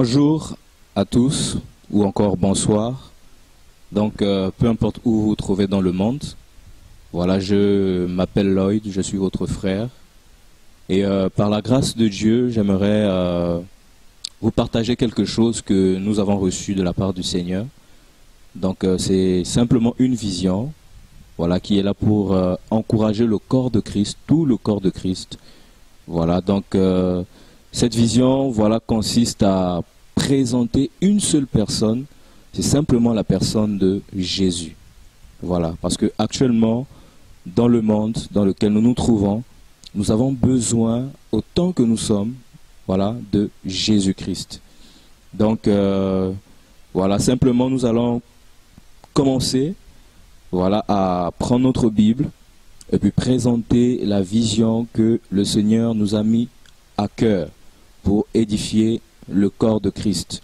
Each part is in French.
Bonjour à tous, ou encore bonsoir. Donc, peu importe où vous vous trouvez dans le monde, voilà, je m'appelle Lloyd, je suis votre frère. Et par la grâce de Dieu, j'aimerais vous partager quelque chose que nous avons reçu de la part du Seigneur. Donc, c'est simplement une vision, voilà, qui est là pour encourager le corps de Christ, tout le corps de Christ. Voilà, donc cette vision, voilà, consiste à présenter une seule personne, c'est simplement la personne de Jésus. Voilà, parce que actuellement, dans le monde dans lequel nous nous trouvons, nous avons besoin, autant que nous sommes, voilà, de Jésus-Christ. Donc, voilà, simplement nous allons commencer, voilà, à prendre notre Bible et puis présenter la vision que le Seigneur nous a mis à cœur pour édifier le corps de Christ.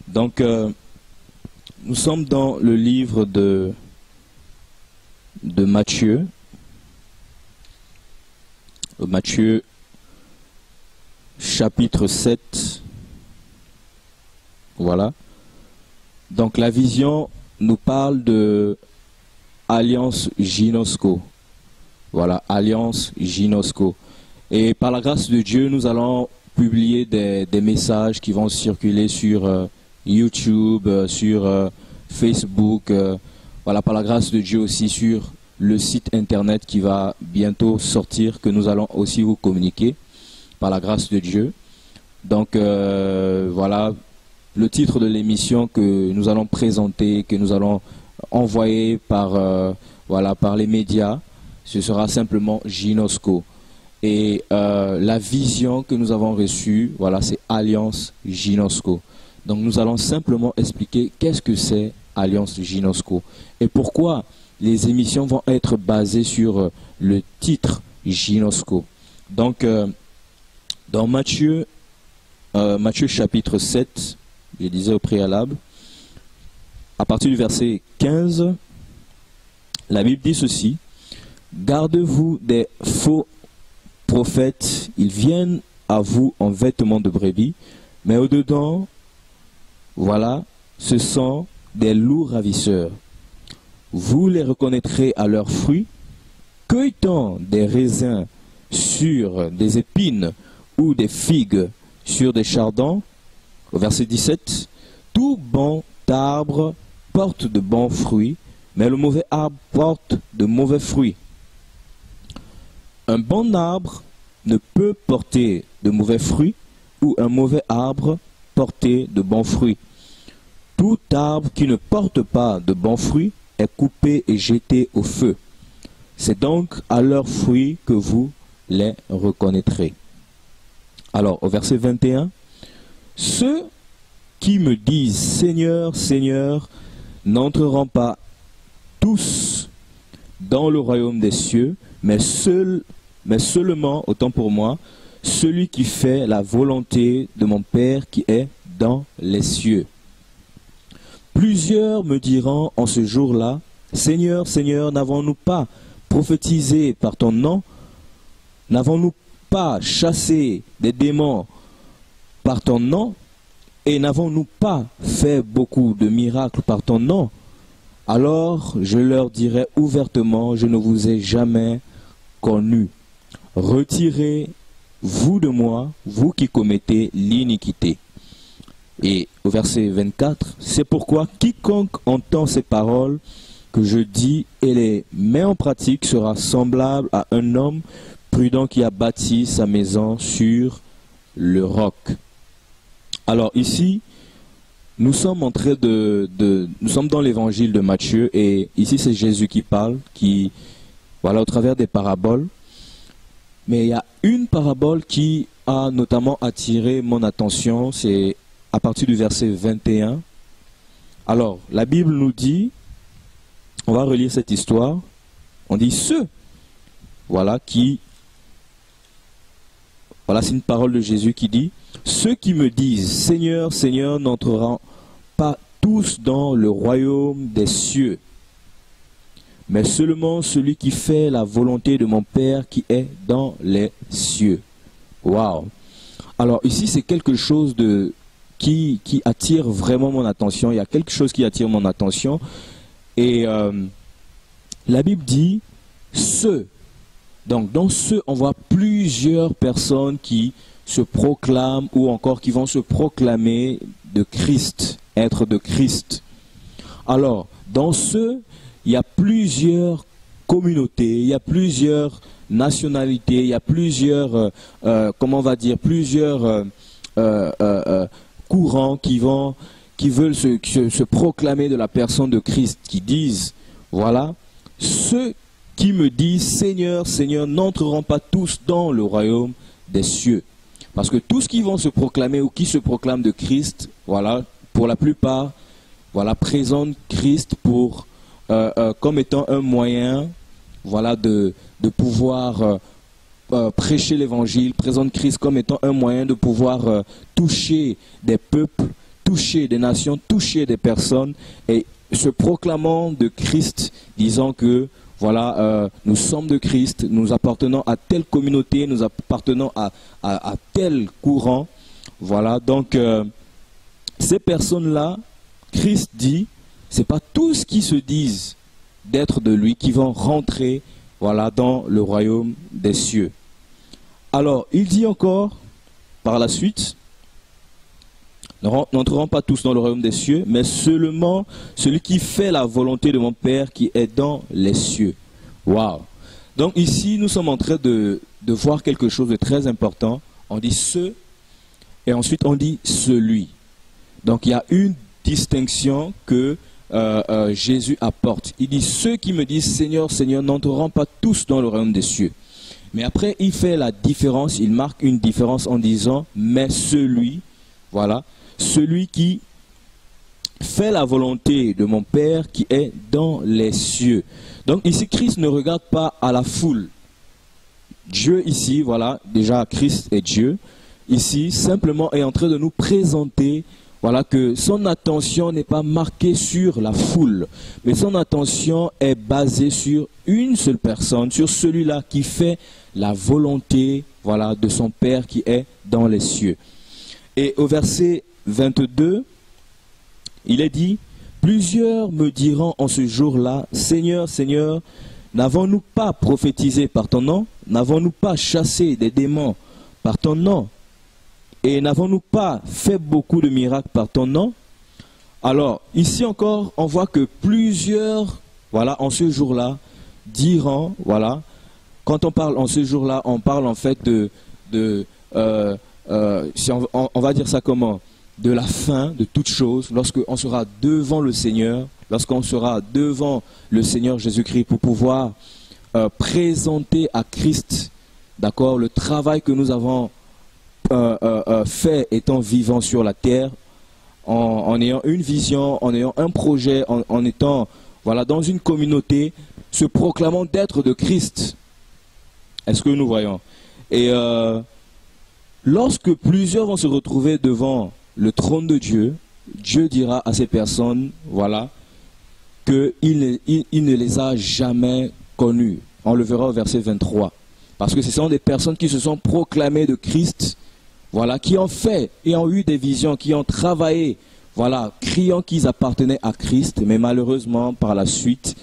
Donc, nous sommes dans le livre de Matthieu. Matthieu, chapitre 7. Voilà. Donc, la vision nous parle de Alliance Ginosco. Voilà, Alliance Ginosco. Et par la grâce de Dieu, nous allons publier des messages qui vont circuler sur YouTube, sur Facebook, voilà, par la grâce de Dieu aussi sur le site internet qui va bientôt sortir, que nous allons aussi vous communiquer, par la grâce de Dieu. Donc voilà, le titre de l'émission que nous allons présenter, que nous allons envoyer par, voilà, par les médias, ce sera simplement Ginosco. Et la vision que nous avons reçue, voilà, c'est Alliance Ginosco. Donc nous allons simplement expliquer qu'est-ce que c'est Alliance Ginosco et pourquoi les émissions vont être basées sur le titre Ginosco. Donc dans Matthieu chapitre 7, je disais au préalable, à partir du verset 15, la Bible dit ceci: gardez-vous des faux prophètes, ils viennent à vous en vêtements de brebis, mais au-dedans, voilà, ce sont des loups ravisseurs. Vous les reconnaîtrez à leurs fruits. Cueille-t-on des raisins sur des épines ou des figues sur des chardons? Au verset 17, tout bon arbre porte de bons fruits, mais le mauvais arbre porte de mauvais fruits. Un bon arbre ne peut porter de mauvais fruits, ou un mauvais arbre porter de bons fruits. Tout arbre qui ne porte pas de bons fruits est coupé et jeté au feu. C'est donc à leurs fruits que vous les reconnaîtrez. Alors, au verset 21, ceux qui me disent Seigneur, Seigneur, n'entreront pas tous dans le royaume des cieux, mais seulement, autant pour moi, celui qui fait la volonté de mon Père qui est dans les cieux. Plusieurs me diront en ce jour-là, Seigneur, Seigneur, n'avons-nous pas prophétisé par ton nom? N'avons-nous pas chassé des démons par ton nom? Et n'avons-nous pas fait beaucoup de miracles par ton nom? Alors je leur dirai ouvertement, je ne vous ai jamais connu. Retirez-vous de moi, vous qui commettez l'iniquité. Et au verset 24, c'est pourquoi quiconque entend ces paroles que je dis et les met en pratique sera semblable à un homme prudent qui a bâti sa maison sur le roc. Alors ici, nous sommes en train nous sommes dans l'évangile de Matthieu et ici c'est Jésus qui parle, qui, voilà, au travers des paraboles. Mais il y a une parabole qui a notamment attiré mon attention, c'est à partir du verset 21. Alors, la Bible nous dit, on va relire cette histoire, on dit ceux, voilà, voilà, c'est une parole de Jésus qui dit, ceux qui me disent Seigneur, Seigneur, n'entreront pas tous dans le royaume des cieux, mais seulement celui qui fait la volonté de mon Père qui est dans les cieux. Waouh! Alors ici, c'est quelque chose de qui attire vraiment mon attention. Il y a quelque chose qui attire mon attention. Et la Bible dit ceux. Donc dans ceux, on voit plusieurs personnes qui se proclament ou encore qui vont se proclamer de Christ, être de Christ. Alors, dans ceux, il y a plusieurs communautés, il y a plusieurs nationalités, il y a plusieurs, comment on va dire, plusieurs courants qui veulent se proclamer de la personne de Christ, qui disent, voilà, ceux qui me disent Seigneur, Seigneur, n'entreront pas tous dans le royaume des cieux. Parce que tous qui vont se proclamer ou qui se proclament de Christ, voilà, pour la plupart, voilà, présentent Christ pour, comme étant un moyen, voilà, de pouvoir prêcher l'évangile, présentent Christ comme étant un moyen de pouvoir toucher des peuples, toucher des nations, toucher des personnes, et se proclamant de Christ, disant que voilà, nous sommes de Christ, nous appartenons à telle communauté, nous appartenons à tel courant. Voilà, donc ces personnes-là, Christ dit, c'est pas tous qui se disent d'être de lui qui vont rentrer, voilà, dans le royaume des cieux. Alors, il dit encore, par la suite, n'entreront pas tous dans le royaume des cieux, mais seulement celui qui fait la volonté de mon Père qui est dans les cieux. Waouh! Donc ici, nous sommes en train de voir quelque chose de très important. On dit ce, et ensuite on dit celui. Donc il y a une distinction que Jésus apporte. Il dit, ceux qui me disent Seigneur, Seigneur, n'entreront pas tous dans le royaume des cieux. Mais après, il fait la différence, il marque une différence en disant, mais celui, voilà, celui qui fait la volonté de mon Père qui est dans les cieux. Donc ici, Christ ne regarde pas à la foule. Dieu ici, voilà, déjà Christ est Dieu. Ici, simplement est en train de nous présenter, voilà, que son attention n'est pas marquée sur la foule, mais son attention est basée sur une seule personne, sur celui-là qui fait la volonté, voilà, de son Père qui est dans les cieux. Et au verset 22, il est dit, plusieurs me diront en ce jour-là, Seigneur, Seigneur, n'avons-nous pas prophétisé par ton nom? N'avons-nous pas chassé des démons par ton nom? Et n'avons-nous pas fait beaucoup de miracles par ton nom? Alors, ici encore, on voit que plusieurs, voilà, en ce jour-là, diront, voilà, quand on parle en ce jour-là, on parle en fait si on va dire ça comment? De la fin de toute chose, lorsqu'on sera devant le Seigneur, lorsqu'on sera devant le Seigneur Jésus-Christ pour pouvoir présenter à Christ, d'accord, le travail que nous avons fait étant vivant sur la terre, en ayant une vision, en ayant un projet, en étant, voilà, dans une communauté, se proclamant d'être de Christ. Est-ce que nous voyons? Et lorsque plusieurs vont se retrouver devant le trône de Dieu, Dieu dira à ces personnes, voilà, qu'il ne les a jamais connus. On le verra au verset 23. Parce que ce sont des personnes qui se sont proclamées de Christ, voilà, qui ont fait et ont eu des visions, qui ont travaillé, voilà, criant qu'ils appartenaient à Christ, mais malheureusement, par la suite,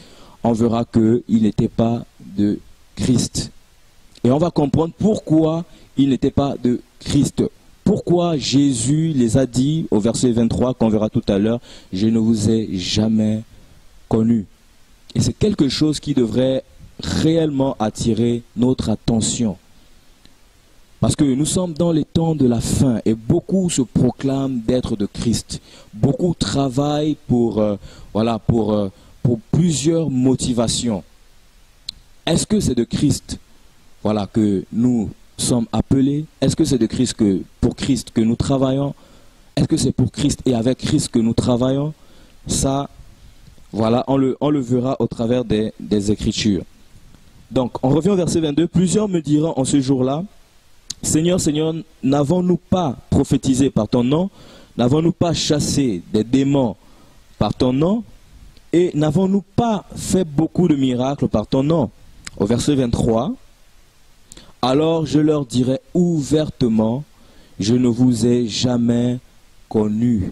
on verra qu'ils n'étaient pas de Christ. Et on va comprendre pourquoi ils n'étaient pas de Christ. Pourquoi Jésus les a dit au verset 23, qu'on verra tout à l'heure, je ne vous ai jamais connus. Et c'est quelque chose qui devrait réellement attirer notre attention. Parce que nous sommes dans les temps de la fin et beaucoup se proclament d'être de Christ. Beaucoup travaillent pour plusieurs motivations. Est-ce que c'est de Christ, voilà, que nous sommes appelés? Est-ce que c'est de Christ pour Christ que nous travaillons? Est-ce que c'est pour Christ et avec Christ que nous travaillons? Ça, voilà, on le verra au travers des Écritures. Donc, on revient au verset 22. Plusieurs me diront en ce jour-là, Seigneur, Seigneur, n'avons-nous pas prophétisé par ton nom? N'avons-nous pas chassé des démons par ton nom? Et n'avons-nous pas fait beaucoup de miracles par ton nom? Au verset 23, alors je leur dirai ouvertement, je ne vous ai jamais connu.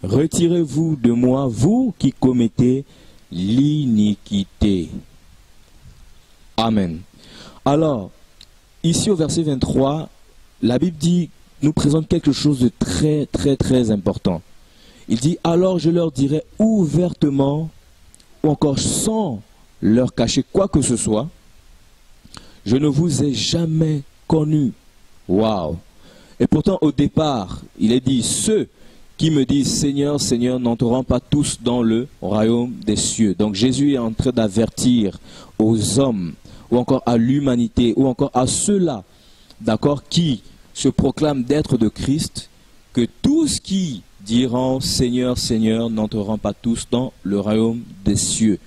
Retirez-vous de moi, vous qui commettez l'iniquité. Amen. Alors, ici au verset 23, la Bible nous présente quelque chose de très, très, très important. Il dit, alors je leur dirai ouvertement, ou encore sans leur cacher quoi que ce soit, je ne vous ai jamais connu. Waouh! Et pourtant, au départ, il est dit, ceux qui me disent Seigneur, Seigneur, n'entreront pas tous dans le royaume des cieux. Donc Jésus est en train d'avertir aux hommes, ou encore à l'humanité, ou encore à ceux-là, d'accord, qui se proclament d'être de Christ, que tous qui diront Seigneur, Seigneur, n'entreront pas tous dans le royaume des cieux.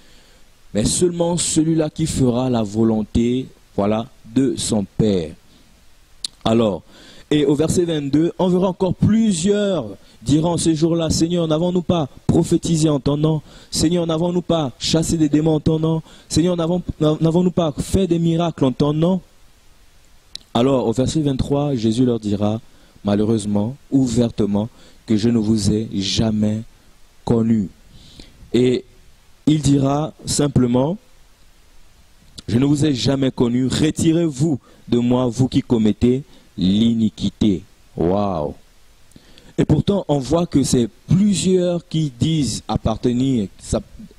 Mais seulement celui-là qui fera la volonté, voilà, de son Père. Alors, et au verset 22, on verra encore plusieurs diront ces jours-là, Seigneur, n'avons-nous pas prophétisé en ton nom? Seigneur, n'avons-nous pas chassé des démons en ton nom? Seigneur, n'avons-nous pas fait des miracles en ton nom? Alors, au verset 23, Jésus leur dira, malheureusement, ouvertement, que je ne vous ai jamais connu. Et il dira simplement, je ne vous ai jamais connu, retirez-vous de moi, vous qui commettez l'iniquité. Waouh! Et pourtant, on voit que c'est plusieurs qui disent appartenir,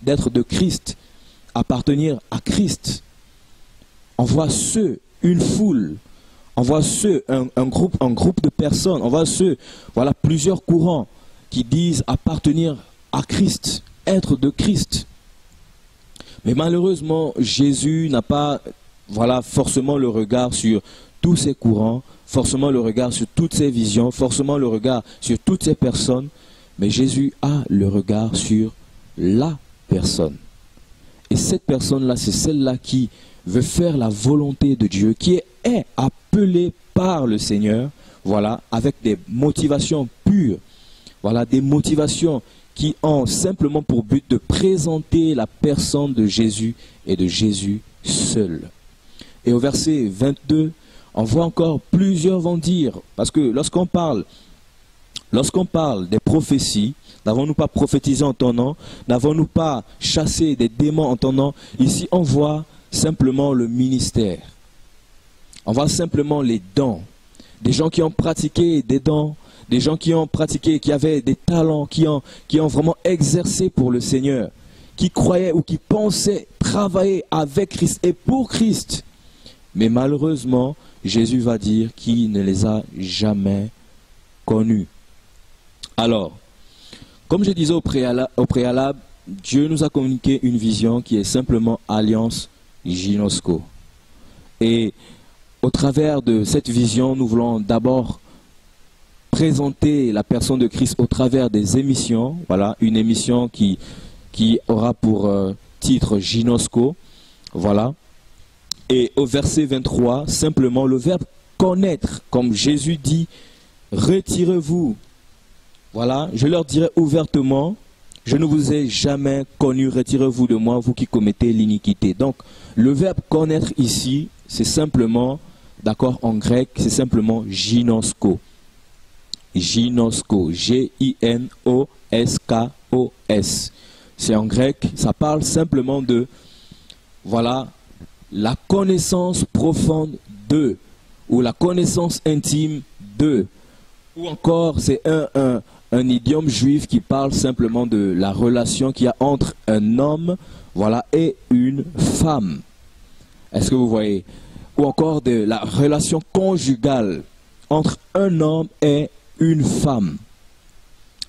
d'être de Christ, appartenir à Christ. On voit ceux, une foule, on voit ceux, un groupe de personnes, on voit ceux, voilà, plusieurs courants qui disent appartenir à Christ, être de Christ. Mais malheureusement, Jésus n'a pas, voilà, forcément le regard sur tous ces courants, forcément le regard sur toutes ces visions, forcément le regard sur toutes ces personnes, mais Jésus a le regard sur la personne. Et cette personne-là, c'est celle-là qui veut faire la volonté de Dieu, qui est appelée par le Seigneur, voilà, avec des motivations pures, voilà, des motivations qui ont simplement pour but de présenter la personne de Jésus et de Jésus seul. Et au verset 22, on voit encore plusieurs vont dire, parce que lorsqu'on parle des prophéties, n'avons-nous pas prophétisé en ton nom, n'avons-nous pas chassé des démons en ton nom, ici on voit simplement le ministère. On voit simplement les dons. Des gens qui ont pratiqué des dons, des gens qui ont pratiqué, qui avaient des talents, qui ont vraiment exercé pour le Seigneur, qui croyaient ou qui pensaient travailler avec Christ et pour Christ. Mais malheureusement, Jésus va dire qu'il ne les a jamais connus. Alors, comme je disais au préalable, Dieu nous a communiqué une vision qui est simplement Alliance Ginosco. Et au travers de cette vision, nous voulons d'abord présenter la personne de Christ au travers des émissions. Voilà, une émission qui aura pour titre Ginosco. Voilà. Et au verset 23, simplement le verbe connaître, comme Jésus dit, retirez-vous. Voilà, je leur dirai ouvertement, je ne vous ai jamais connu, retirez-vous de moi, vous qui commettez l'iniquité. Donc, le verbe connaître ici, c'est simplement, d'accord, en grec, c'est simplement ginosko. Ginosko, G-I-N-O-S-K-O-S. C'est en grec, ça parle simplement de, voilà, la connaissance profonde d'eux, ou la connaissance intime d'eux, ou encore c'est un idiome juif qui parle simplement de la relation qu'il y a entre un homme, voilà, et une femme. Est-ce que vous voyez? Ou encore de la relation conjugale entre un homme et une femme.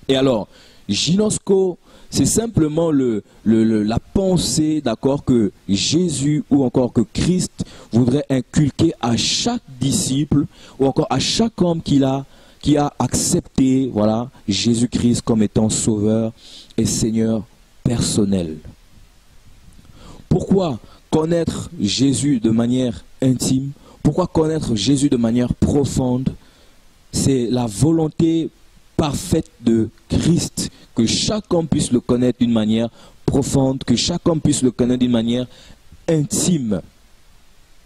Et alors, Ginosco, c'est simplement la pensée, d'accord, que Jésus ou encore que Christ voudrait inculquer à chaque disciple ou encore à chaque homme qui a accepté, voilà, Jésus-Christ comme étant sauveur et Seigneur personnel. Pourquoi connaître Jésus de manière intime? Pourquoi connaître Jésus de manière profonde? C'est la volonté parfaite de Christ, que chaque homme puisse le connaître d'une manière profonde, que chaque homme puisse le connaître d'une manière intime.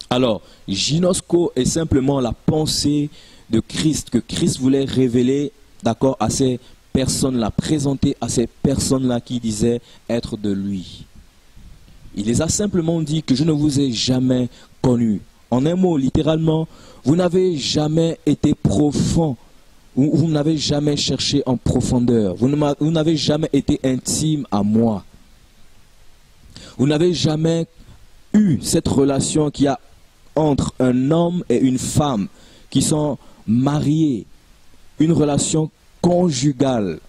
Alors, Ginosco est simplement la pensée de Christ, que Christ voulait révéler d'accord, à ces personnes-là, présenté à ces personnes-là qui disaient être de lui. Il les a simplement dit que je ne vous ai jamais connus. En un mot, littéralement, vous n'avez jamais été profond, vous n'avez jamais cherché en profondeur, vous n'avez jamais été intime à moi. Vous n'avez jamais eu cette relation qu'il y a entre un homme et une femme qui sont mariés, une relation conjugale.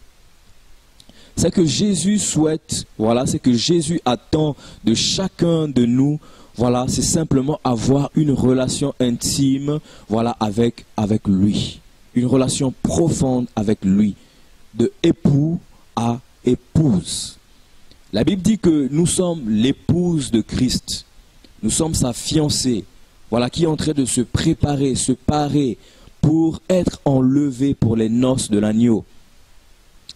C'est que Jésus souhaite, voilà, c'est que Jésus attend de chacun de nous, voilà, c'est simplement avoir une relation intime, voilà, avec lui. Une relation profonde avec lui, de époux à épouse. La Bible dit que nous sommes l'épouse de Christ. Nous sommes sa fiancée, voilà, qui est en train de se préparer, se parer pour être enlevé pour les noces de l'agneau.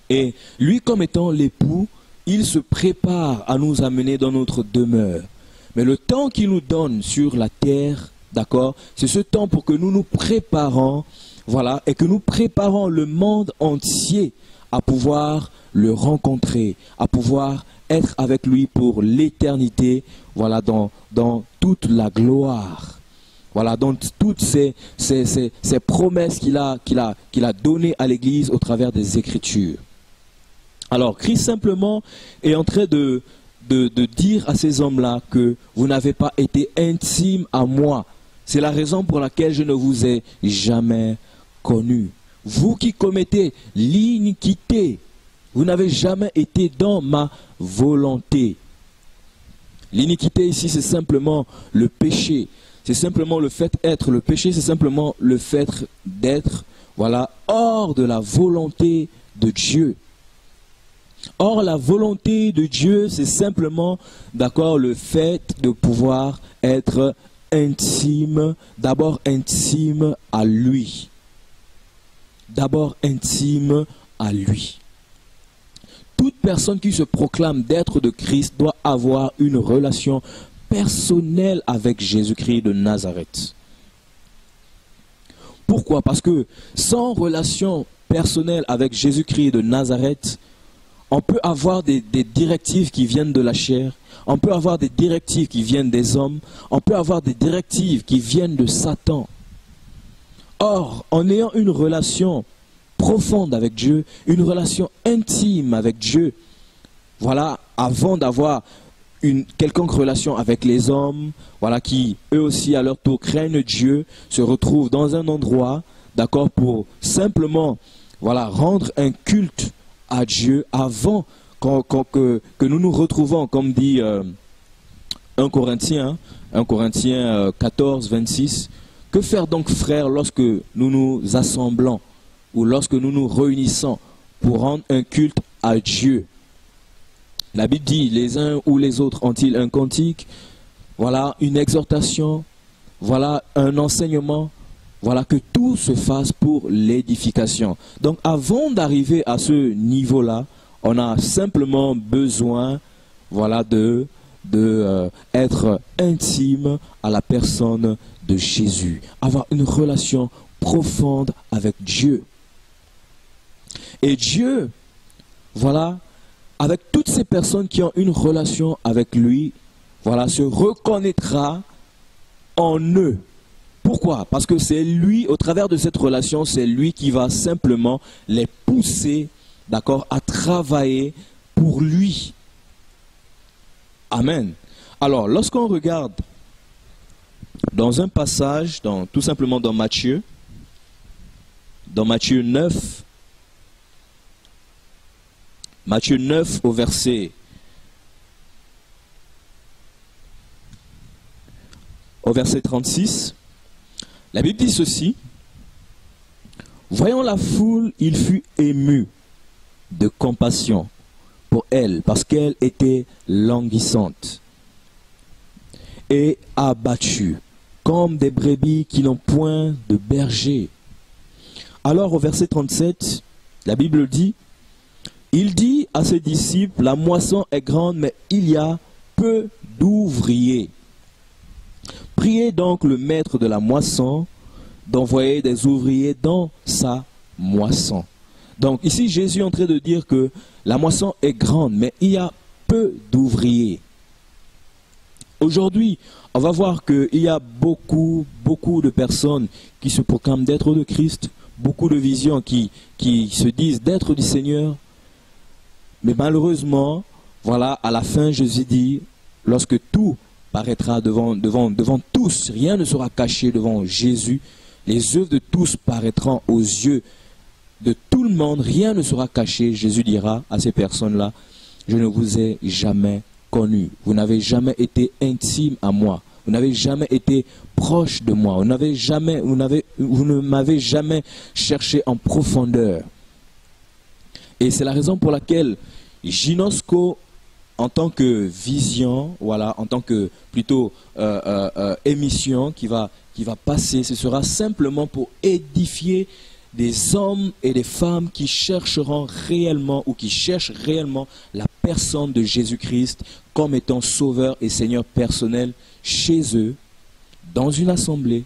Et lui, comme étant l'époux, il se prépare à nous amener dans notre demeure. Mais le temps qu'il nous donne sur la terre, d'accord, c'est ce temps pour que nous nous préparons, voilà, et que nous préparons le monde entier à pouvoir le rencontrer, à pouvoir être avec lui pour l'éternité, voilà, dans toute la gloire. Voilà, dans toutes ces promesses qu'il a données à l'Église au travers des Écritures. Alors, Christ simplement est en train de dire à ces hommes-là que vous n'avez pas été intimes à moi. C'est la raison pour laquelle je ne vous ai jamais connus. Vous qui commettez l'iniquité, vous n'avez jamais été dans ma volonté. L'iniquité ici, c'est simplement le péché. C'est simplement le fait d'être. Le péché, c'est simplement le fait d'être, voilà, hors de la volonté de Dieu. Or, la volonté de Dieu, c'est simplement, d'accord, le fait de pouvoir être intime, d'abord intime à lui. D'abord intime à lui. Toute personne qui se proclame d'être de Christ doit avoir une relation personnelle avec Jésus-Christ de Nazareth. Pourquoi? Parce que sans relation personnelle avec Jésus-Christ de Nazareth, on peut avoir des directives qui viennent de la chair, on peut avoir des directives qui viennent des hommes, on peut avoir des directives qui viennent de Satan. Or, en ayant une relation profonde avec Dieu, une relation intime avec Dieu, voilà, avant d'avoir une quelconque relation avec les hommes, voilà, qui eux aussi à leur tour craignent Dieu, se retrouvent dans un endroit, d'accord, pour simplement, voilà, rendre un culte à Dieu avant que nous nous retrouvons, comme dit 1 Corinthiens 14, 26. Que faire donc, frères, lorsque nous nous assemblons ou lorsque nous nous réunissons pour rendre un culte à Dieu? La Bible dit, les uns ou les autres ont-ils un cantique, voilà, une exhortation, voilà, un enseignement, voilà, que tout se fasse pour l'édification. Donc avant d'arriver à ce niveau-là, on a simplement besoin, voilà, être intime à la personne de Jésus, avoir une relation profonde avec Dieu. Et Dieu, voilà, avec toutes ces personnes qui ont une relation avec lui, voilà, se reconnaîtra en eux. Pourquoi? Parce que c'est lui, au travers de cette relation, c'est lui qui va simplement les pousser, d'accord, à travailler pour lui. Amen. Alors, lorsqu'on regarde dans un passage, tout simplement dans Matthieu 9, Matthieu 9 au verset 36, la Bible dit ceci: voyant la foule, il fut ému de compassion pour elle, parce qu'elle était languissante et abattue, comme des brebis qui n'ont point de berger. Alors au verset 37, la Bible dit: il dit à ses disciples, la moisson est grande, mais il y a peu d'ouvriers. Priez donc le maître de la moisson d'envoyer des ouvriers dans sa moisson. Donc ici, Jésus est en train de dire que la moisson est grande, mais il y a peu d'ouvriers. Aujourd'hui, on va voir qu'il y a beaucoup de personnes qui se proclament d'être de Christ, beaucoup de visions qui se disent d'être du Seigneur. Mais malheureusement, voilà, à la fin, Jésus dit, lorsque tout paraîtra devant tous, rien ne sera caché devant Jésus, les œuvres de tous paraîtront aux yeux de tout le monde, rien ne sera caché. Jésus dira à ces personnes-là, je ne vous ai jamais connu, vous n'avez jamais été intime à moi, vous n'avez jamais été proche de moi, vous ne m'avez jamais cherché en profondeur. Et c'est la raison pour laquelle Ginosko, en tant que vision, voilà, en tant que plutôt émission qui va passer, ce sera simplement pour édifier des hommes et des femmes qui chercheront réellement ou qui cherchent réellement la personne de Jésus-Christ comme étant sauveur et Seigneur personnel chez eux, dans une assemblée,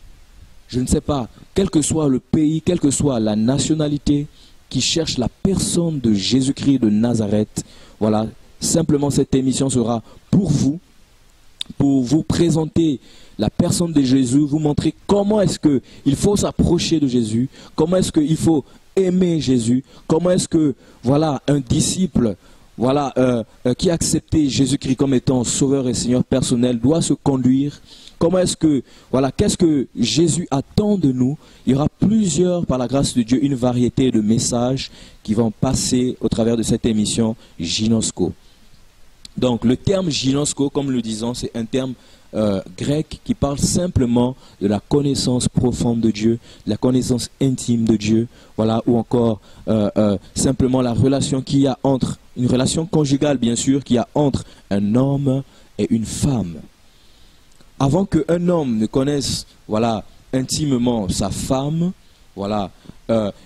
je ne sais pas, quel que soit le pays, quelle que soit la nationalité, qui cherche la personne de Jésus-Christ de Nazareth. Voilà, simplement cette émission sera pour vous présenter la personne de Jésus, vous montrer comment est-ce qu'il faut s'approcher de Jésus, comment est-ce qu'il faut aimer Jésus, comment est-ce que, voilà, un disciple, voilà, qui a accepté Jésus-Christ comme étant sauveur et Seigneur personnel doit se conduire, comment est-ce que, voilà, qu'est-ce que Jésus attend de nous. Il y aura plusieurs, par la grâce de Dieu, une variété de messages qui vont passer au travers de cette émission Ginosko. Donc le terme Ginosko, comme le disons, c'est un terme grec qui parle simplement de la connaissance profonde de Dieu, de la connaissance intime de Dieu, voilà, ou encore simplement la relation qu'il y a entre, une relation conjugale bien sûr, qu'il y a entre un homme et une femme. Avant qu'un homme ne connaisse, voilà, intimement sa femme, voilà,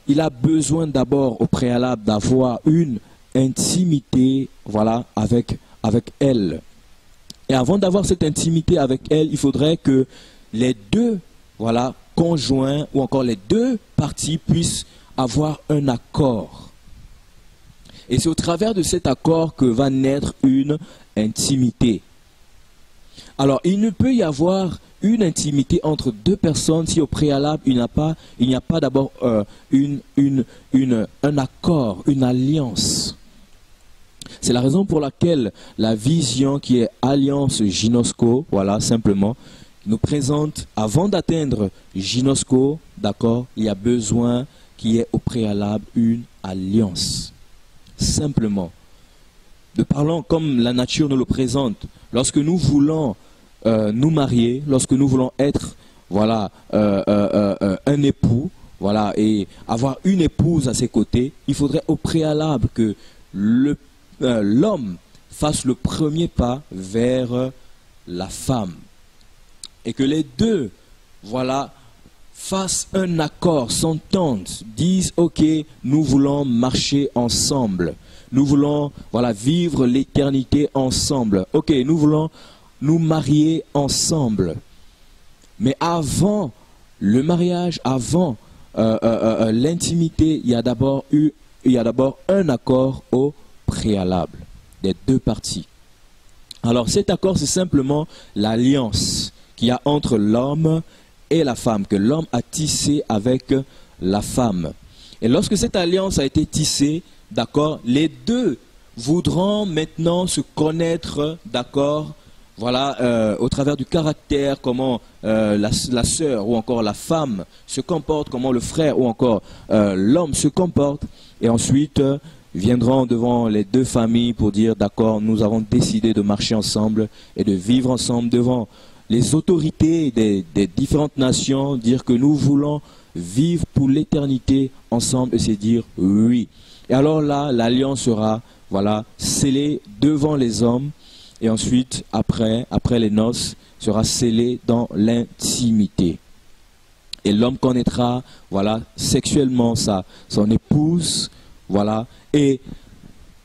il a besoin d'abord au préalable d'avoir une intimité, voilà, avec elle. Et avant d'avoir cette intimité avec elle, il faudrait que les deux, voilà, conjoints ou encore les deux parties puissent avoir un accord. Et c'est au travers de cet accord que va naître une intimité. Alors, il ne peut y avoir une intimité entre deux personnes si au préalable il n'y a pas d'abord un accord, une alliance. C'est la raison pour laquelle la vision qui est Alliance Ginosko, voilà, simplement, nous présente, avant d'atteindre Ginosko, d'accord, il y a besoin qu'il y ait au préalable une alliance. Simplement. De parlant comme la nature nous le présente, lorsque nous voulons nous marier, lorsque nous voulons être, voilà, un époux, voilà, et avoir une épouse à ses côtés, il faudrait au préalable que l'homme fasse le premier pas vers la femme et que les deux, voilà, fassent un accord, s'entendent, disent ok, nous voulons marcher ensemble, nous voulons, voilà, vivre l'éternité ensemble, ok, nous voulons nous marier ensemble. Mais avant le mariage, avant l'intimité, il y a d'abord un accord au préalable des deux parties. Alors cet accord, c'est simplement l'alliance qu'il y a entre l'homme et la femme, que l'homme a tissé avec la femme. Et lorsque cette alliance a été tissée, d'accord, les deux voudront maintenant se connaître, d'accord, voilà, au travers du caractère, comment la sœur ou encore la femme se comporte, comment le frère ou encore l'homme se comporte, et ensuite viendront devant les deux familles pour dire d'accord, nous avons décidé de marcher ensemble et de vivre ensemble devant les autorités des différentes nations, dire que nous voulons vivre pour l'éternité ensemble et se dire oui. Et alors là, l'alliance sera, voilà, scellée devant les hommes et ensuite, après les noces, sera scellée dans l'intimité. Et l'homme connaîtra, voilà, sexuellement son épouse, voilà, et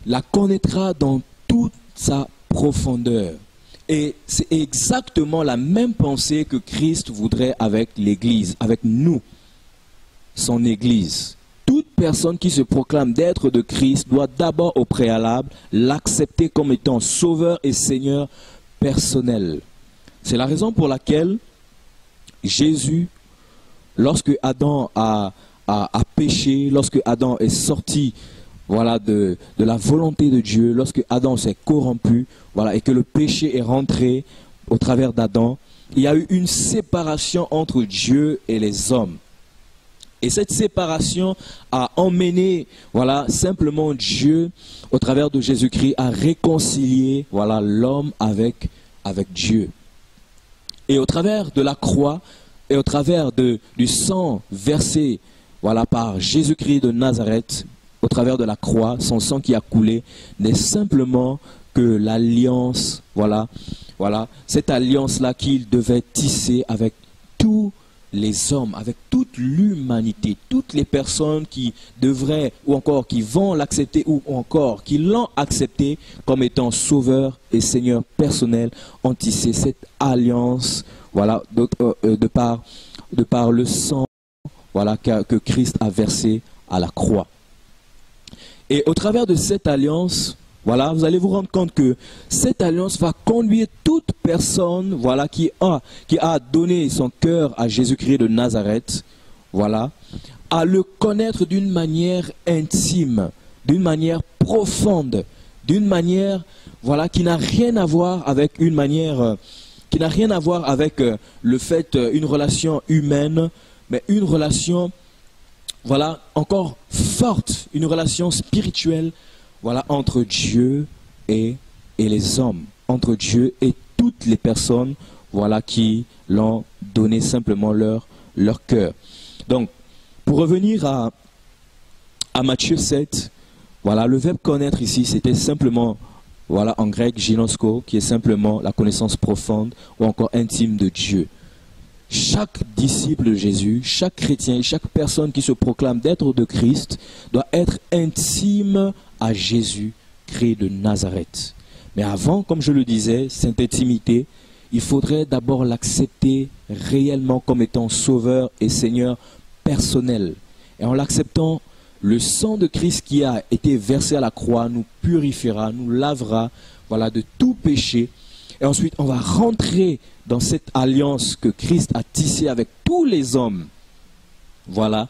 la connaîtra dans toute sa profondeur. Et c'est exactement la même pensée que Christ voudrait avec l'Église, avec nous, son Église. toute personne qui se proclame d'être de Christ doit d'abord au préalable l'accepter comme étant sauveur et Seigneur personnel. C'est la raison pour laquelle Jésus, lorsque Adam a péché, lorsque Adam est sorti voilà, de la volonté de Dieu, lorsque Adam s'est corrompu, voilà, et que le péché est rentré au travers d'Adam, il y a eu une séparation entre Dieu et les hommes. Et cette séparation a emmené, voilà, simplement Dieu, au travers de Jésus-Christ, à réconcilier, voilà, l'homme avec Dieu. Et au travers de la croix, et au travers du sang versé, voilà, par Jésus-Christ de Nazareth, au travers de la croix, son sang qui a coulé, n'est simplement que l'alliance, voilà, cette alliance-là qu'il devait tisser avec tous les hommes, avec toute l'humanité, toutes les personnes qui devraient, ou encore qui vont l'accepter, ou encore qui l'ont accepté comme étant sauveur et Seigneur personnel, ont tissé cette alliance, voilà, de par le sang, voilà, que Christ a versé à la croix. Et au travers de cette alliance, voilà, vous allez vous rendre compte que cette alliance va conduire toute personne, voilà, qui a donné son cœur à Jésus-Christ de Nazareth, voilà, à le connaître d'une manière intime, d'une manière profonde, d'une manière, voilà, qui n'a rien à voir avec une manière, qui n'a rien à voir avec le fait, une relation humaine, mais une relation, voilà, encore forte, une relation spirituelle, voilà, entre Dieu et les hommes, entre Dieu et toutes les personnes, voilà, qui l'ont donné simplement leur cœur. Donc, pour revenir à Matthieu 7, voilà, le verbe connaître ici, c'était simplement, voilà, en grec, ginosko, qui est simplement la connaissance profonde ou encore intime de Dieu. Chaque disciple de Jésus, chaque chrétien, chaque personne qui se proclame d'être de Christ doit être intime à Jésus-Christ de Nazareth. Mais avant, comme je le disais, cette intimité, il faudrait d'abord l'accepter réellement comme étant sauveur et Seigneur personnel. Et en l'acceptant, le sang de Christ qui a été versé à la croix nous purifiera, nous lavera, voilà, de tout péché. Et ensuite, on va rentrer dans cette alliance que Christ a tissée avec tous les hommes. Voilà,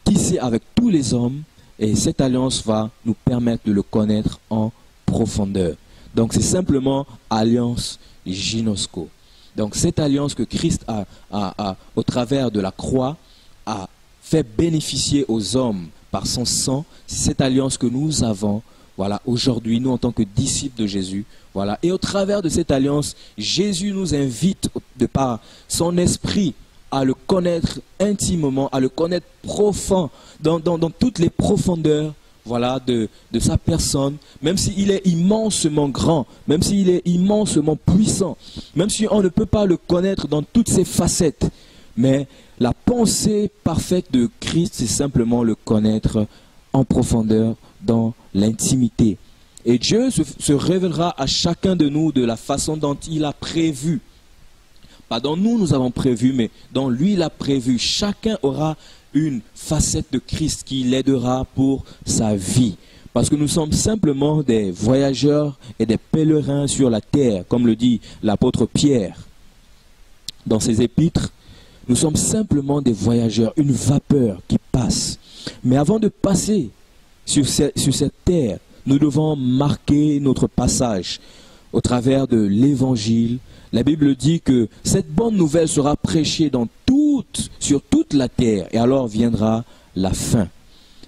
tissée avec tous les hommes. Et cette alliance va nous permettre de le connaître en profondeur. Donc c'est simplement alliance ginosko. Donc cette alliance que Christ au travers de la croix, a fait bénéficier aux hommes par son sang, c'est cette alliance que nous avons, voilà, aujourd'hui, nous en tant que disciples de Jésus. Voilà. Et au travers de cette alliance, Jésus nous invite, de par son esprit, à le connaître intimement, à le connaître profond, dans toutes les profondeurs, voilà, de sa personne, même s'il est immensement grand, même s'il est immensement puissant, même si on ne peut pas le connaître dans toutes ses facettes. Mais la pensée parfaite de Christ, c'est simplement le connaître en profondeur, dans l'intimité. Et Dieu se révélera à chacun de nous de la façon dont il a prévu. Pas dont nous avons prévu, mais dont lui il a prévu. Chacun aura une facette de Christ qui l'aidera pour sa vie. Parce que nous sommes simplement des voyageurs et des pèlerins sur la terre, comme le dit l'apôtre Pierre dans ses épîtres. Nous sommes simplement des voyageurs, une vapeur qui passe. Mais avant de passer sur cette terre, nous devons marquer notre passage au travers de l'évangile. La Bible dit que cette bonne nouvelle sera prêchée sur toute la terre, et alors viendra la fin.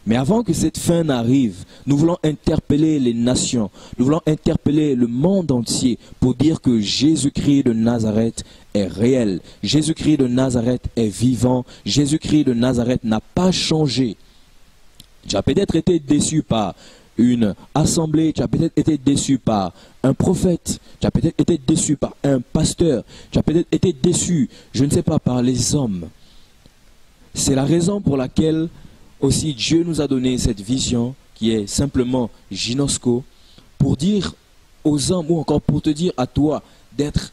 Mais avant que cette fin n'arrive, nous voulons interpeller les nations, nous voulons interpeller le monde entier pour dire que Jésus-Christ de Nazareth est réel. Jésus-Christ de Nazareth est vivant. Jésus-Christ de Nazareth n'a pas changé. Tu as peut-être été déçu par une assemblée, tu as peut-être été déçu par un prophète, tu as peut-être été déçu par un pasteur, tu as peut-être été déçu, je ne sais pas, par les hommes. C'est la raison pour laquelle aussi Dieu nous a donné cette vision qui est simplement ginosko, pour dire aux hommes, ou encore pour te dire à toi d'être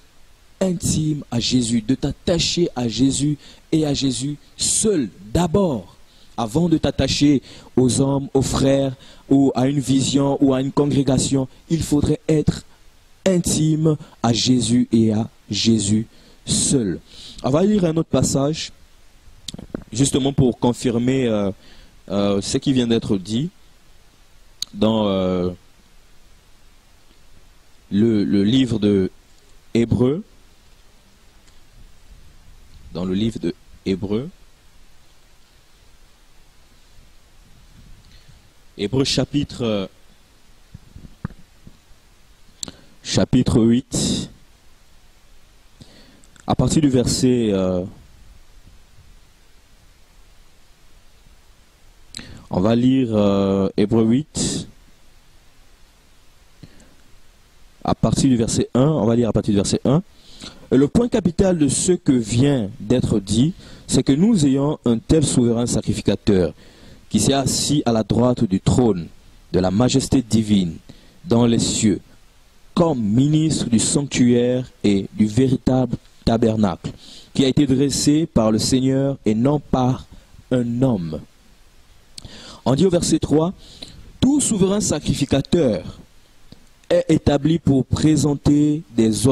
intime à Jésus, de t'attacher à Jésus et à Jésus seul d'abord, avant de t'attacher aux hommes, aux frères, ou à une vision, ou à une congrégation, il faudrait être intime à Jésus et à Jésus seul. On va lire un autre passage, justement pour confirmer ce qui vient d'être dit dans le livre de Hébreux. Dans le livre de Hébreux. Hébreux chapitre 8. À partir du verset... on va lire Hébreux 8. À partir du verset 1. On va lire à partir du verset 1. Le point capital de ce que vient d'être dit, c'est que nous ayons un tel souverain sacrificateur qui s'est assis à la droite du trône de la majesté divine dans les cieux, comme ministre du sanctuaire et du véritable tabernacle, qui a été dressé par le Seigneur et non par un homme. On dit au verset 3, « Tout souverain sacrificateur est établi pour présenter des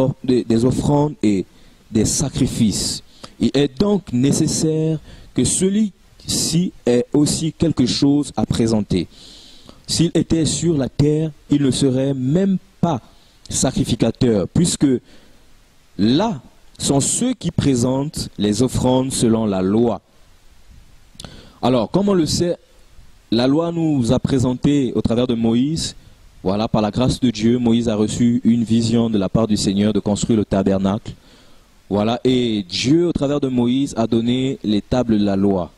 offrandes et des sacrifices. Il est donc nécessaire que celui-ci ait aussi quelque chose à présenter. S'il était sur la terre, il ne serait même pas sacrificateur, puisque là sont ceux qui présentent les offrandes selon la loi. » Alors, comme on le sait, la loi nous a présenté au travers de Moïse. Voilà, par la grâce de Dieu, Moïse a reçu une vision de la part du Seigneur de construire le tabernacle. Voilà, et Dieu, au travers de Moïse, a donné les tables de la loi.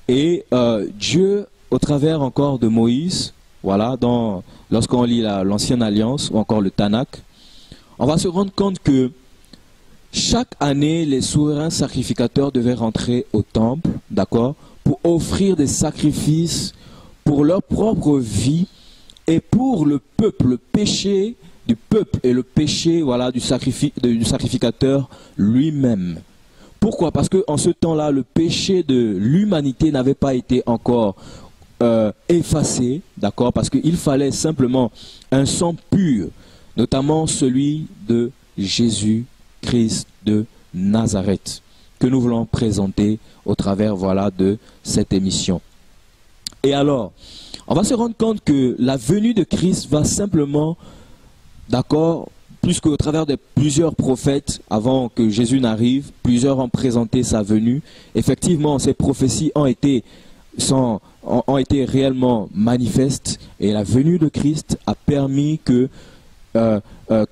Et Dieu, au travers encore de Moïse, voilà, lorsqu'on lit l'Ancienne Alliance ou encore le Tanakh, on va se rendre compte que chaque année, les souverains sacrificateurs devaient rentrer au temple, d'accord, pour offrir des sacrifices pour leur propre vie, et pour le peuple, le péché du peuple et le péché, voilà, du sacrificateur lui-même. Pourquoi? Parce qu'en ce temps-là, le péché de l'humanité n'avait pas été encore effacé, d'accord? Parce qu'il fallait simplement un sang pur, notamment celui de Jésus-Christ de Nazareth, que nous voulons présenter au travers, voilà, de cette émission. Et alors, on va se rendre compte que la venue de Christ va simplement, d'accord, puisqu'au travers de plusieurs prophètes, avant que Jésus n'arrive, plusieurs ont présenté sa venue. Effectivement, ces prophéties ont été réellement manifestes, et la venue de Christ a permis que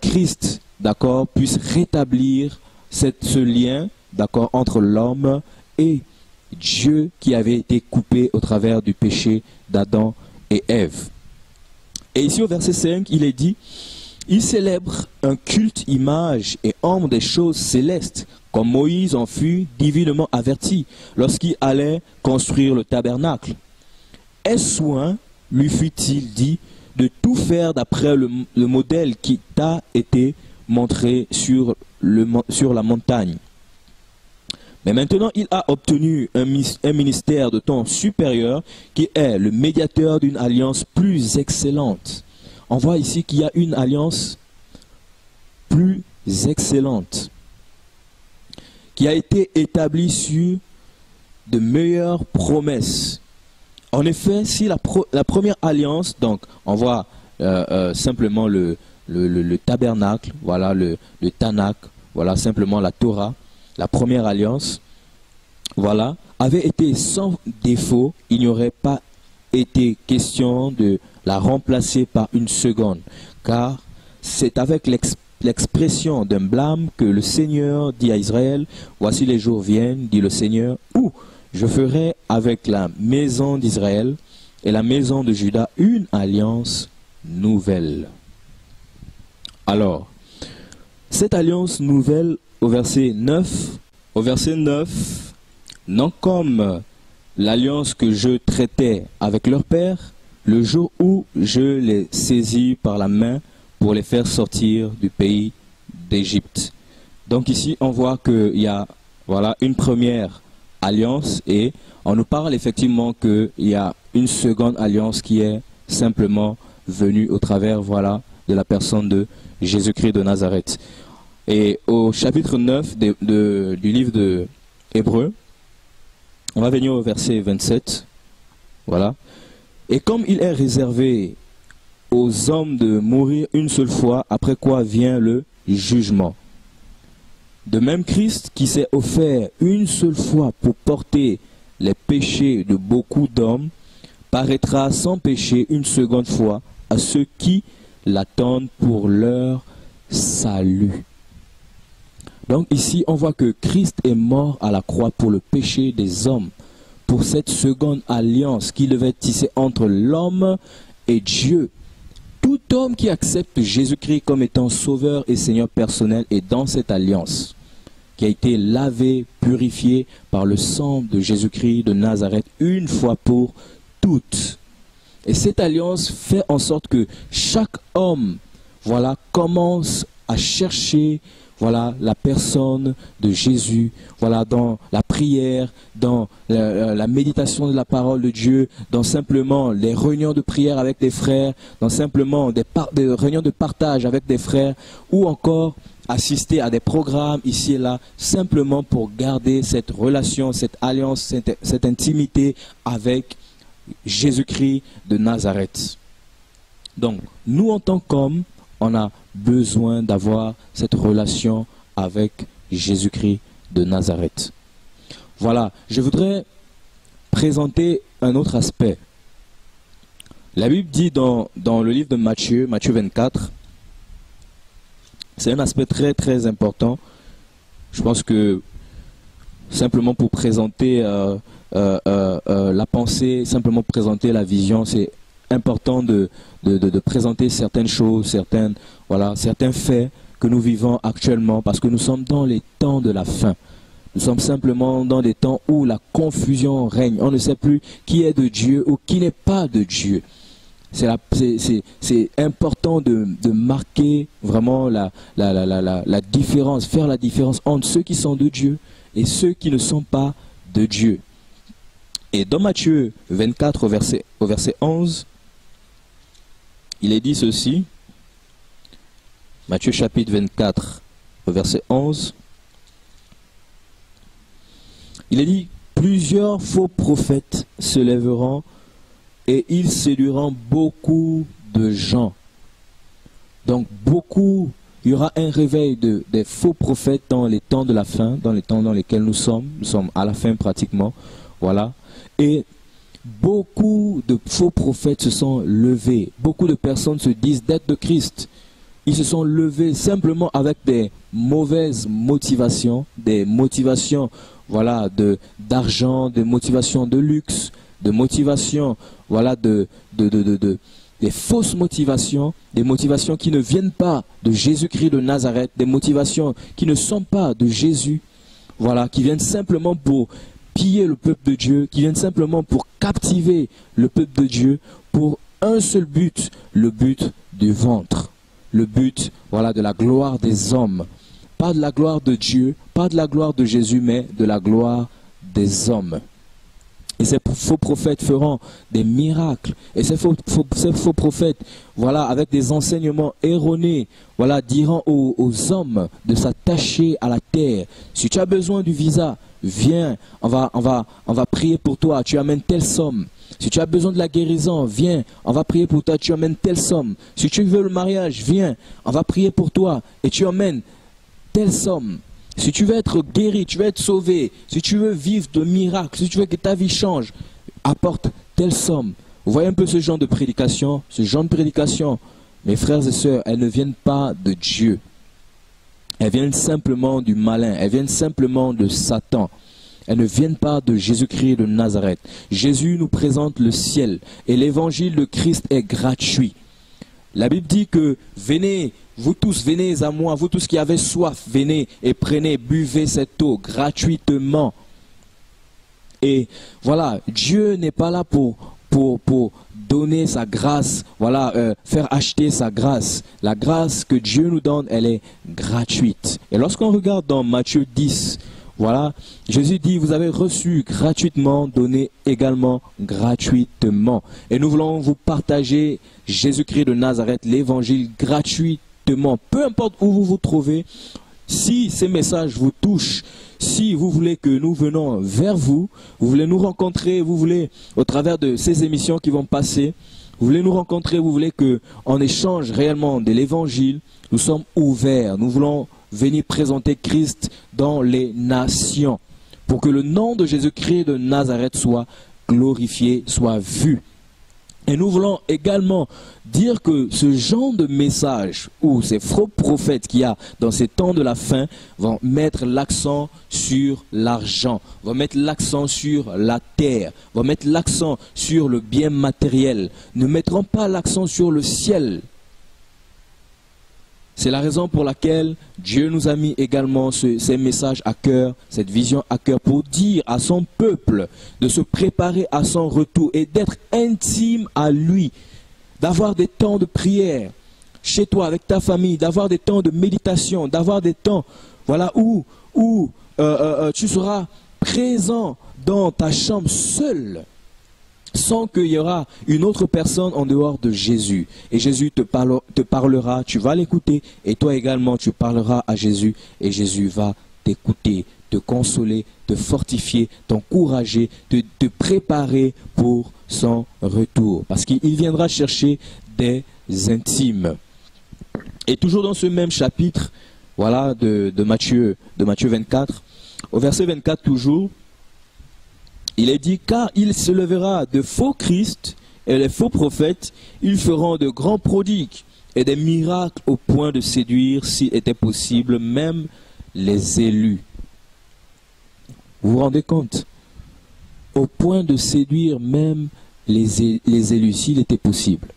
Christ, d'accord, puisse rétablir ce lien, d'accord, entre l'homme et Dieu qui avait été coupé au travers du péché d'Adam et Ève. Et ici au verset 5, il est dit, « Il célèbre un culte image et homme des choses célestes, comme Moïse en fut divinement averti lorsqu'il allait construire le tabernacle. Et soin lui fut-il dit de tout faire d'après le modèle qui t'a été montré sur la montagne. Mais maintenant, il a obtenu un ministère de ton supérieur qui est le médiateur d'une alliance plus excellente. » On voit ici qu'il y a une alliance plus excellente qui a été établie sur de meilleures promesses. En effet, si la première alliance, donc on voit simplement le tabernacle, voilà le Tanakh, voilà simplement la Torah, la première alliance, voilà, avait été sans défaut, il n'y aurait pas été question de la remplacer par une seconde, car c'est avec l'expression d'un blâme que le Seigneur dit à Israël, « Voici les jours viennent, dit le Seigneur, où je ferai avec la maison d'Israël et la maison de Juda une alliance nouvelle. » Alors, cette alliance nouvelle, au verset 9, non comme l'alliance que je traitais avec leur père, le jour où je les saisis par la main pour les faire sortir du pays d'Égypte. Donc ici, on voit qu'il y a, voilà, une première alliance et on nous parle effectivement qu'il y a une seconde alliance qui est simplement venue au travers, voilà, de la personne de Jésus-Christ de Nazareth. Et au chapitre 9 du livre de Hébreux, on va venir au verset 27, voilà. Et comme il est réservé aux hommes de mourir une seule fois, après quoi vient le jugement. De même Christ qui s'est offert une seule fois pour porter les péchés de beaucoup d'hommes, paraîtra sans péché une seconde fois à ceux qui l'attendent pour leur salut. Donc ici on voit que Christ est mort à la croix pour le péché des hommes, pour cette seconde alliance qui devait tisser entre l'homme et Dieu. Tout homme qui accepte Jésus-Christ comme étant sauveur et Seigneur personnel est dans cette alliance, qui a été lavé, purifié par le sang de Jésus-Christ de Nazareth, une fois pour toutes. Et cette alliance fait en sorte que chaque homme, voilà, commence à chercher, voilà, la personne de Jésus, voilà, dans la prière, dans la méditation de la parole de Dieu, dans simplement les réunions de prière avec des frères, dans simplement des réunions de partage avec des frères, ou encore assister à des programmes ici et là, simplement pour garder cette relation, cette alliance, cette intimité avec Jésus-Christ de Nazareth. Donc, nous en tant qu'hommes, on a besoin d'avoir cette relation avec Jésus-Christ de Nazareth. Voilà, je voudrais présenter un autre aspect. La Bible dit dans le livre de Matthieu 24, c'est un aspect très très important. Je pense que simplement pour présenter la pensée, simplement présenter la vision, c'est important de présenter certaines choses, certains faits que nous vivons actuellement, parce que nous sommes dans les temps de la fin. Nous sommes simplement dans des temps où la confusion règne. On ne sait plus qui est de Dieu ou qui n'est pas de Dieu. C'est important de marquer vraiment la différence, faire la différence entre ceux qui sont de Dieu et ceux qui ne sont pas de Dieu. Et dans Matthieu 24 au verset 11, il est dit ceci, Matthieu chapitre 24 au verset 11, il est dit, plusieurs faux prophètes se lèveront et ils séduiront beaucoup de gens. Donc beaucoup, il y aura un réveil des faux prophètes dans les temps de la fin, dans les temps dans lesquels nous sommes à la fin pratiquement, voilà. Et beaucoup de faux prophètes se sont levés, beaucoup de personnes se disent d'être de Christ. Ils se sont levés simplement avec des mauvaises motivations, des motivations, voilà, d'argent, des motivations de luxe, de motivations, voilà, des fausses motivations, des motivations qui ne viennent pas de Jésus-Christ de Nazareth, des motivations qui ne sont pas de Jésus, voilà, qui viennent simplement pour piller le peuple de Dieu, qui viennent simplement pour captiver le peuple de Dieu, pour un seul but, le but du ventre, le but, voilà, de la gloire des hommes, pas de la gloire de Dieu, pas de la gloire de Jésus, mais de la gloire des hommes. Et ces faux prophètes feront des miracles. Et ces faux prophètes, voilà, avec des enseignements erronés, voilà, diront aux hommes de s'attacher à la terre. Si tu as besoin du visa, viens, on va prier pour toi, tu amènes telle somme. Si tu as besoin de la guérison, viens, on va prier pour toi, tu amènes telle somme. Si tu veux le mariage, viens, on va prier pour toi et tu amènes telle somme. Si tu veux être guéri, tu veux être sauvé, si tu veux vivre de miracles, si tu veux que ta vie change, apporte telle somme. Vous voyez un peu ce genre de prédication, mes frères et sœurs, elles ne viennent pas de Dieu. Elles viennent simplement du malin, elles viennent simplement de Satan. Elles ne viennent pas de Jésus-Christ de Nazareth. Jésus nous présente le ciel et l'évangile de Christ est gratuit. La Bible dit que venez, vous tous venez à moi, vous tous qui avez soif, venez et prenez, buvez cette eau gratuitement. Et voilà, Dieu n'est pas là pour donner sa grâce, voilà, faire acheter sa grâce. La grâce que Dieu nous donne, elle est gratuite. Et lorsqu'on regarde dans Matthieu 10, Voilà, Jésus dit, vous avez reçu gratuitement, donné également gratuitement. Et nous voulons vous partager Jésus-Christ de Nazareth, l'évangile gratuitement. Peu importe où vous vous trouvez, si ces messages vous touchent, si vous voulez que nous venons vers vous, vous voulez nous rencontrer, vous voulez, au travers de ces émissions qui vont passer, vous voulez nous rencontrer, vous voulez qu'on échange réellement de l'évangile, nous sommes ouverts, nous voulons venir présenter Christ dans les nations, pour que le nom de Jésus-Christ de Nazareth soit glorifié, soit vu. Et nous voulons également dire que ce genre de message ou ces faux prophètes qu'il y a dans ces temps de la fin vont mettre l'accent sur l'argent, vont mettre l'accent sur la terre, vont mettre l'accent sur le bien matériel, ne mettront pas l'accent sur le ciel. C'est la raison pour laquelle Dieu nous a mis également ces messages à cœur, cette vision à cœur, pour dire à son peuple de se préparer à son retour et d'être intime à lui, d'avoir des temps de prière chez toi, avec ta famille, d'avoir des temps de méditation, d'avoir des temps voilà, où tu seras présent dans ta chambre seul, sans qu'il y aura une autre personne en dehors de Jésus. Et Jésus te parlera, tu vas l'écouter, et toi également tu parleras à Jésus, et Jésus va t'écouter, te consoler, te fortifier, t'encourager, te préparer pour son retour. Parce qu'il viendra chercher des intimes. Et toujours dans ce même chapitre, voilà, de Matthieu 24, au verset 24 toujours, il est dit, car il se lèvera de faux Christ et les faux prophètes, ils feront de grands prodigues et des miracles au point de séduire, s'il était possible, même les élus. Vous vous rendez compte? Au point de séduire même les élus, s'il était possible.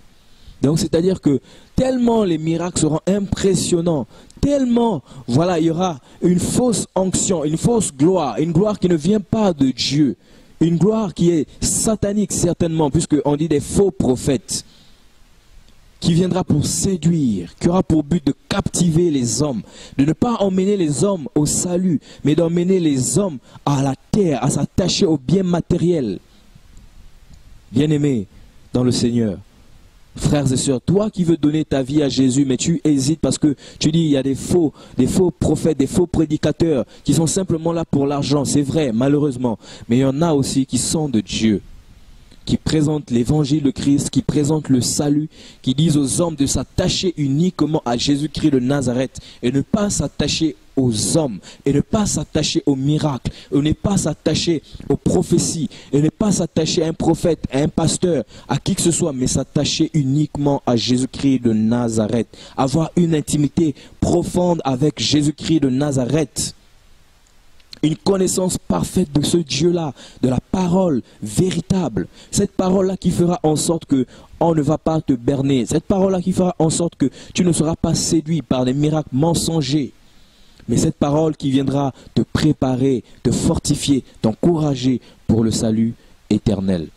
Donc c'est-à-dire que tellement les miracles seront impressionnants, tellement, voilà, il y aura une fausse onction, une fausse gloire, une gloire qui ne vient pas de Dieu. Une gloire qui est satanique certainement, puisqu'on dit des faux prophètes, qui viendra pour séduire, qui aura pour but de captiver les hommes, de ne pas emmener les hommes au salut, mais d'emmener les hommes à la terre, à s'attacher au bien matériel. Bien-aimés dans le Seigneur, frères et sœurs, toi qui veux donner ta vie à Jésus, mais tu hésites parce que tu dis il y a des faux prophètes, des faux prédicateurs qui sont simplement là pour l'argent. C'est vrai, malheureusement. Mais il y en a aussi qui sont de Dieu, qui présentent l'évangile de Christ, qui présentent le salut, qui disent aux hommes de s'attacher uniquement à Jésus-Christ de Nazareth et ne pas s'attacher aux hommes, et ne pas s'attacher aux miracles, et ne pas s'attacher aux prophéties, et ne pas s'attacher à un prophète, à un pasteur, à qui que ce soit, mais s'attacher uniquement à Jésus-Christ de Nazareth. Avoir une intimité profonde avec Jésus-Christ de Nazareth. Une connaissance parfaite de ce Dieu-là, de la parole véritable. Cette parole-là qui fera en sorte que on ne va pas te berner. Cette parole-là qui fera en sorte que tu ne seras pas séduit par des miracles mensongers. Mais cette parole qui viendra te préparer, te fortifier, t'encourager pour le salut éternel.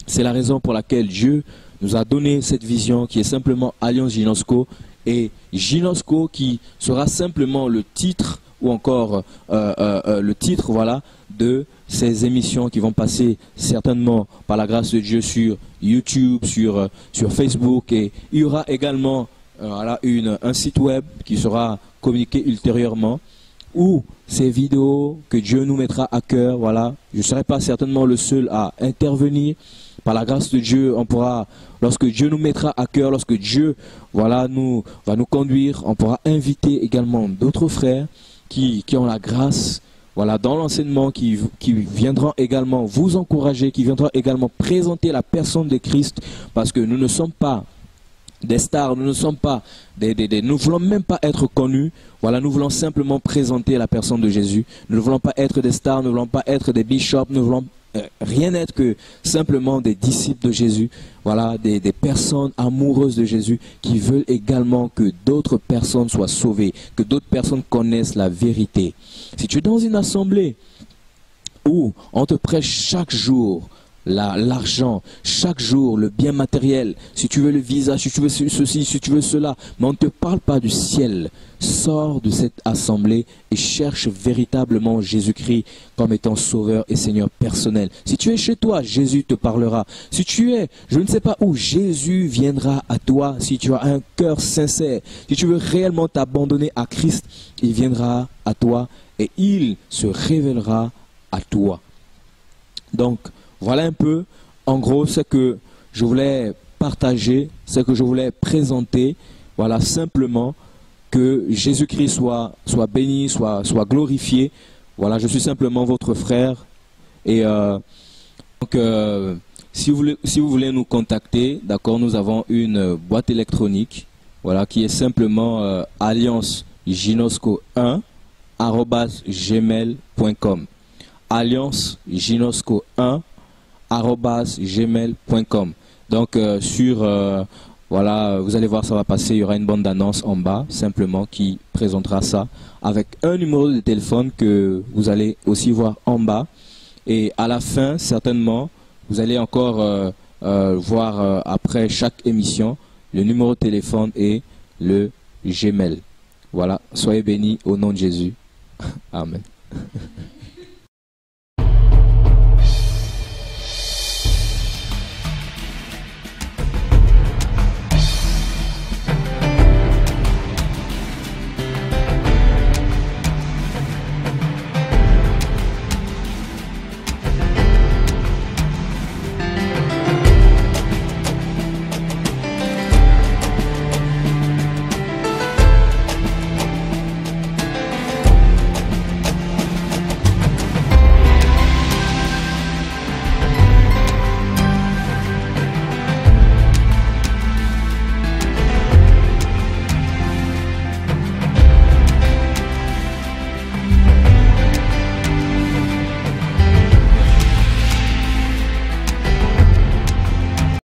C'est la raison pour laquelle Dieu nous a donné cette vision qui est simplement Alliance Ginosco. Et Ginosco qui sera simplement le titre ou encore le titre voilà, de ces émissions qui vont passer certainement par la grâce de Dieu sur YouTube, sur Facebook. Et il y aura également voilà, un site web qui sera communiqué ultérieurement, où ces vidéos que Dieu nous mettra à cœur, voilà, je ne serai pas certainement le seul à intervenir. Par la grâce de Dieu, on pourra, lorsque Dieu nous mettra à cœur, lorsque Dieu voilà, va nous conduire, on pourra inviter également d'autres frères qui ont la grâce, voilà, dans l'enseignement, qui viendront également vous encourager, qui viendront également présenter la personne de Christ, parce que nous ne sommes pas des stars, nous ne sommes pas nous ne voulons même pas être connus. Voilà, nous voulons simplement présenter la personne de Jésus. Nous ne voulons pas être des stars, nous ne voulons pas être des bishops, nous ne voulons rien être que simplement des disciples de Jésus. Voilà, des personnes amoureuses de Jésus qui veulent également que d'autres personnes soient sauvées, que d'autres personnes connaissent la vérité. Si tu es dans une assemblée où on te prêche chaque jour, l'argent, chaque jour, le bien matériel, si tu veux le visa, si tu veux ceci, si tu veux cela, mais on ne te parle pas du ciel. Sors de cette assemblée et cherche véritablement Jésus-Christ comme étant sauveur et Seigneur personnel. Si tu es chez toi, Jésus te parlera. Si tu es, je ne sais pas où, Jésus viendra à toi. Si tu as un cœur sincère, si tu veux réellement t'abandonner à Christ, il viendra à toi et il se révélera à toi. Donc, voilà un peu, en gros, ce que je voulais partager, ce que je voulais présenter. Voilà, simplement que Jésus-Christ soit béni, soit glorifié. Voilà, je suis simplement votre frère. Et si vous voulez nous contacter, d'accord, nous avons une boîte électronique, voilà, qui est simplement allianceginosco1@gmail.com. allianceginosco1@gmail.com. Donc voilà, vous allez voir, ça va passer, il y aura une bande d'annonce en bas, simplement, qui présentera ça, avec un numéro de téléphone que vous allez aussi voir en bas. Et à la fin, certainement, vous allez encore voir après chaque émission, le numéro de téléphone et le Gmail. Voilà, soyez bénis au nom de Jésus. Amen.